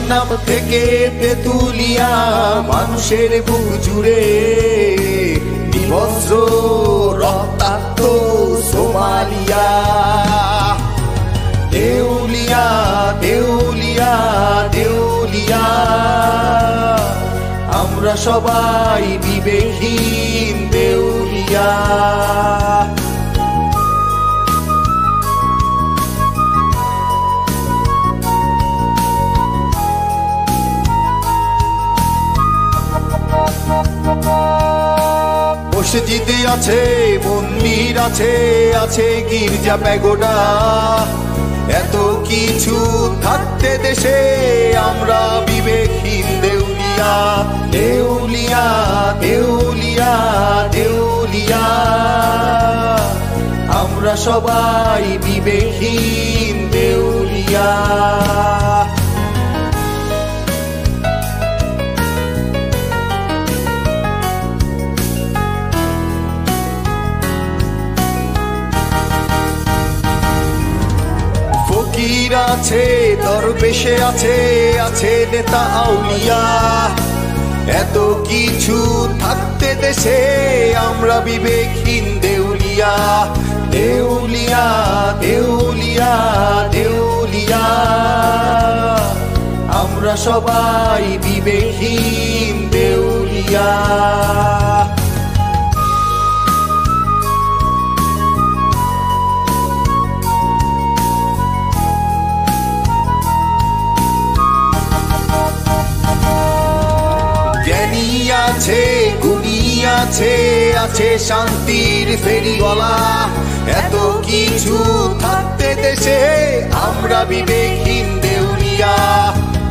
টেকনাফ থেকে তেতুলিয়া মানুষের বুক জুড়ে বিভৎস রক্তাক্ত সোমালিয়া। দেউলিয়া দেউলিয়া দেউলিয়া, আমরা সবাই বিবেকহীন দেউলিয়া। মসজিদে আছে, মন্দির আছে, আছে গির্জা প্যাগোডা, এত কিছু থাকতে দেশে আমরা বিবেকহীন দেউলিয়া। দেউলিয়া দেউলিয়া দেউলিয়া, আমরা সবাই বিবেকহীন দেউলিয়া। ফকির আছে, দরবেশে আছে, আছে নেতা আউলিয়া, এত কিছু থাকতে দেশে আমরা বিবেকহীন দেউলিয়া। দেউলিয়া দেউলিয়া দেউলিয়া, আমরা সবাই বিবেকহীন দেউলিয়া। আছে, গুণী আছে, আছে শান্তির ফেরিওয়ালা, এত কিছু থাকতে দেশে আমরা বিবেকহীন দেউলিয়া।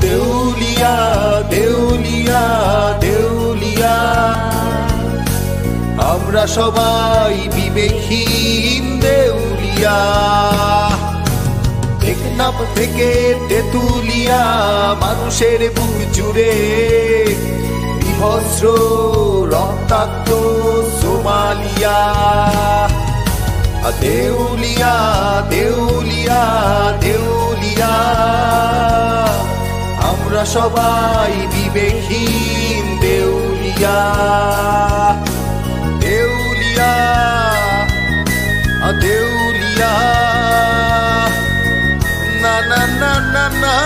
দেউলিয়া দেউলিয়া দেউলিয়া, আমরা সবাই বিবেকহীন দেউলিয়া। টেকনাফ থেকে তেতুলিয়া মানুষের বুক জুড়ে বিভৎস রক্তাক্ত সোমালিয়া। দেউলিয়া দেউলিয়া দেউলিয়া, আমরা সবাই বিবেকহীন দেউলিয়া। দেউলিয়া দেউলিয়া, না না না না না।